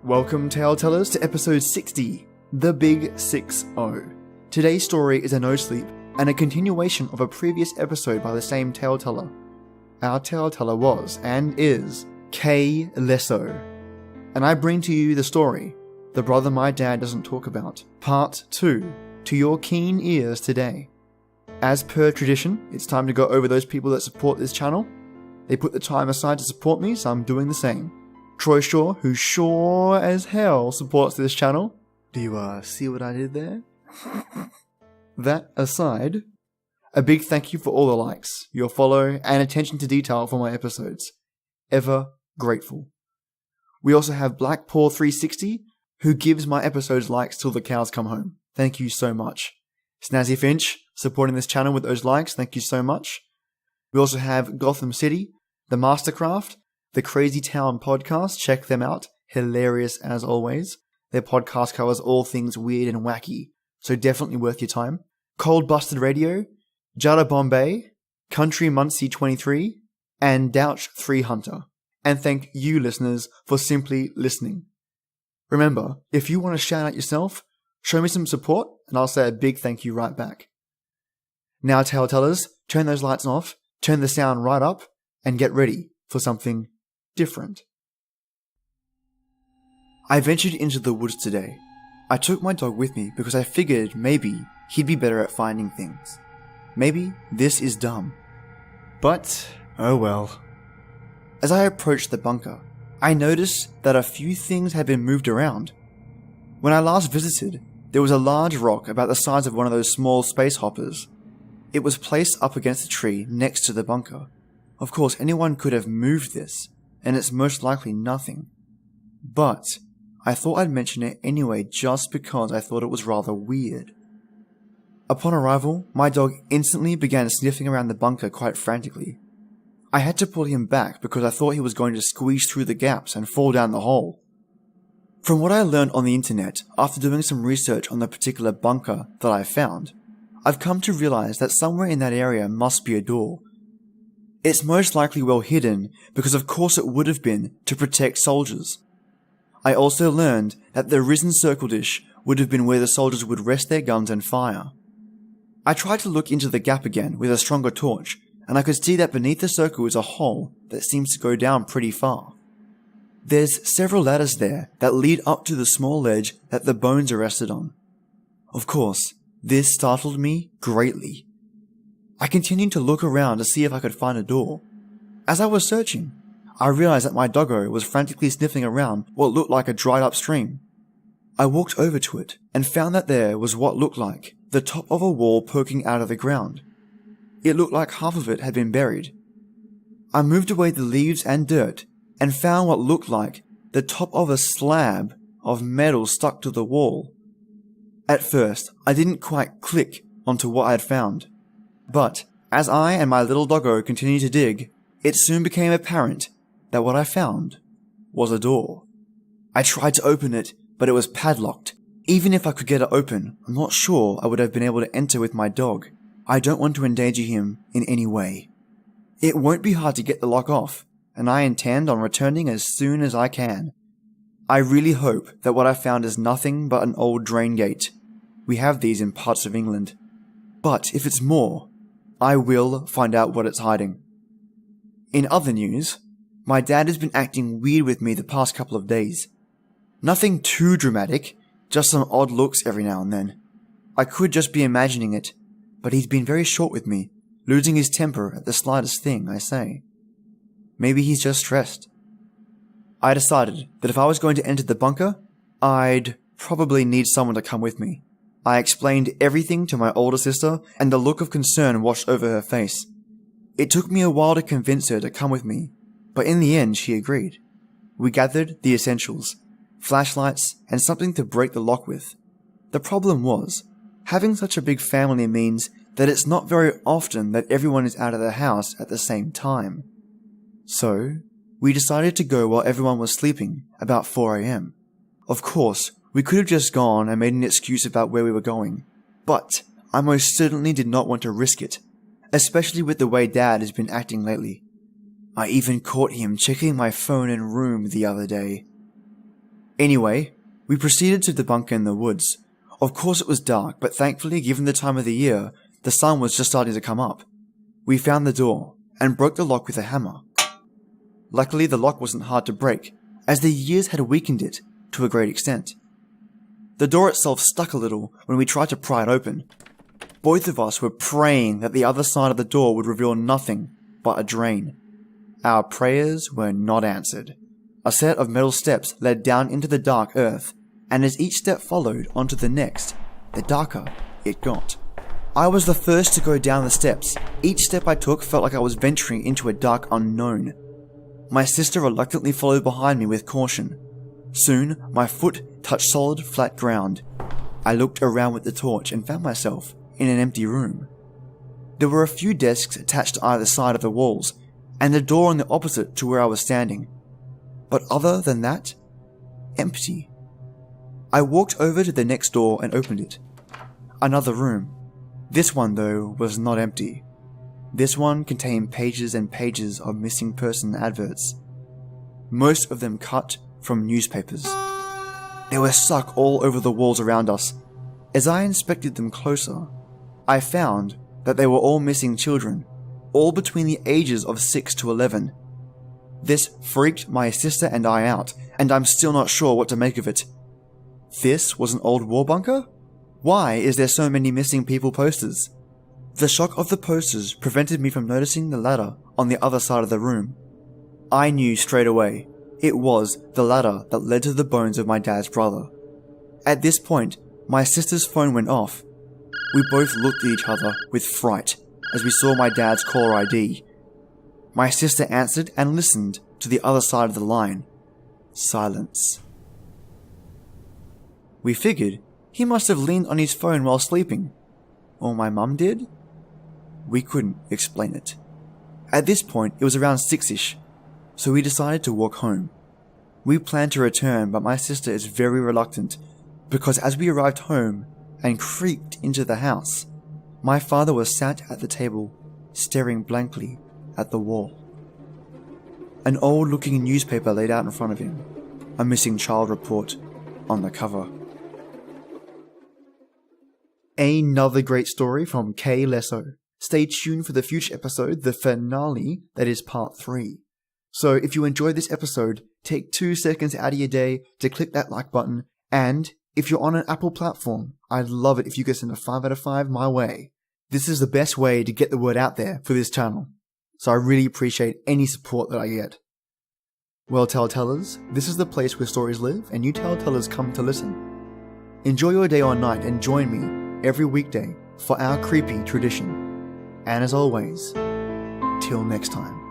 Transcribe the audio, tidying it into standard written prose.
Welcome, Tale Tellers, to episode 60, The Big 6-0. Today's story is a no-sleep and a continuation of a previous episode by the same tale teller. Our tale teller was, and is, Kaylesso. And I bring to you the story, The Brother My Dad Doesn't Talk About, Part 2, to your keen ears today. As per tradition, it's time to go over those people that support this channel. They put the time aside to support me, so I'm doing the same. Troy Shaw, who sure as hell supports this channel. Do you see what I did there? That aside, a big thank you for all the likes, your follow, and attention to detail for my episodes. Ever grateful. We also have Blackpaw360, who gives my episodes likes till the cows come home. Thank you so much. Snazzy Finch, supporting this channel with those likes. Thank you so much. We also have Gotham City, The Mastercraft, The Crazy Town Podcast. Check them out. Hilarious as always. Their podcast covers all things weird and wacky, so definitely worth your time. Cold Busted Radio, Jada Bombay, Country Muncie 23, and Douch 3 Hunter. And thank you, listeners, for simply listening. Remember, if you want to shout out yourself, show me some support, and I'll say a big thank you right back. Now, tale tellers, turn those lights off, turn the sound right up, and get ready for something different. I ventured into the woods today. I took my dog with me because I figured maybe he'd be better at finding things. Maybe this is dumb. But, oh well. As I approached the bunker, I noticed that a few things had been moved around. When I last visited, there was a large rock about the size of one of those small space hoppers. It was placed up against a tree next to the bunker. Of course, anyone could have moved this, and it's most likely nothing. But I thought I'd mention it anyway just because I thought it was rather weird. Upon arrival, my dog instantly began sniffing around the bunker quite frantically. I had to pull him back because I thought he was going to squeeze through the gaps and fall down the hole. From what I learned on the internet after doing some research on the particular bunker that I found, I've come to realize that somewhere in that area must be a door. It's most likely well hidden because of course it would have been to protect soldiers. I also learned that the risen circle dish would have been where the soldiers would rest their guns and fire. I tried to look into the gap again with a stronger torch, and I could see that beneath the circle is a hole that seems to go down pretty far. There's several ladders there that lead up to the small ledge that the bones are rested on. Of course, this startled me greatly. I continued to look around to see if I could find a door. As I was searching, I realized that my doggo was frantically sniffing around what looked like a dried up stream. I walked over to it and found that there was what looked like the top of a wall poking out of the ground. It looked like half of it had been buried. I moved away the leaves and dirt and found what looked like the top of a slab of metal stuck to the wall. At first, I didn't quite click onto what I had found. But as I and my little doggo continued to dig, it soon became apparent that what I found was a door. I tried to open it, but it was padlocked. Even if I could get it open, I'm not sure I would have been able to enter with my dog. I don't want to endanger him in any way. It won't be hard to get the lock off, and I intend on returning as soon as I can. I really hope that what I found is nothing but an old drain gate. We have these in parts of England. But if it's more, I will find out what it's hiding. In other news, my dad has been acting weird with me the past couple of days. Nothing too dramatic, just some odd looks every now and then. I could just be imagining it, but he's been very short with me, losing his temper at the slightest thing I say. Maybe he's just stressed. I decided that if I was going to enter the bunker, I'd probably need someone to come with me. I explained everything to my older sister, and the look of concern washed over her face. It took me a while to convince her to come with me, but in the end she agreed. We gathered the essentials, flashlights, and something to break the lock with. The problem was, having such a big family means that it's not very often that everyone is out of the house at the same time. So, we decided to go while everyone was sleeping, about 4 a.m. Of course, we could have just gone and made an excuse about where we were going, but I most certainly did not want to risk it, especially with the way Dad has been acting lately. I even caught him checking my phone and room the other day. Anyway, we proceeded to the bunker in the woods. Of course it was dark, but thankfully, given the time of the year, the sun was just starting to come up. We found the door and broke the lock with a hammer. Luckily, the lock wasn't hard to break, as the years had weakened it to a great extent. The door itself stuck a little when we tried to pry it open. Both of us were praying that the other side of the door would reveal nothing but a drain. Our prayers were not answered. A set of metal steps led down into the dark earth, and as each step followed onto the next, the darker it got. I was the first to go down the steps. Each step I took felt like I was venturing into a dark unknown. My sister reluctantly followed behind me with caution. Soon, my foot touched solid, flat ground. I looked around with the torch and found myself in an empty room. There were a few desks attached to either side of the walls, and a door on the opposite to where I was standing. But other than that, empty. I walked over to the next door and opened it. Another room. This one, though, was not empty. This one contained pages and pages of missing person adverts. Most of them cut from newspapers. They were stuck all over the walls around us. As I inspected them closer, I found that they were all missing children, all between the ages of 6 to 11. This freaked my sister and I out, and I'm still not sure what to make of it. This was an old war bunker? Why is there so many missing people posters? The shock of the posters prevented me from noticing the ladder on the other side of the room. I knew straight away it was the ladder that led to the bones of my dad's brother. At this point, my sister's phone went off. We both looked at each other with fright as we saw my dad's caller ID. My sister answered and listened to the other side of the line. Silence. We figured he must have leaned on his phone while sleeping. Or my mum did? We couldn't explain it. At this point, it was around 6ish, so we decided to walk home. We planned to return, but my sister is very reluctant because as we arrived home and creaked into the house, my father was sat at the table, staring blankly at the wall. An old-looking newspaper laid out in front of him, a missing child report on the cover. Another great story from Kaylesso. Stay tuned for the future episode, the finale, that is part 3. So if you enjoyed this episode, take 2 seconds out of your day to click that like button, and if you're on an Apple platform, I'd love it if you could send a 5 out of 5 my way. This is the best way to get the word out there for this channel, so I really appreciate any support that I get. Well, telltellers, this is the place where stories live and you telltellers come to listen. Enjoy your day or night and join me every weekday for our creepy tradition. And as always, till next time.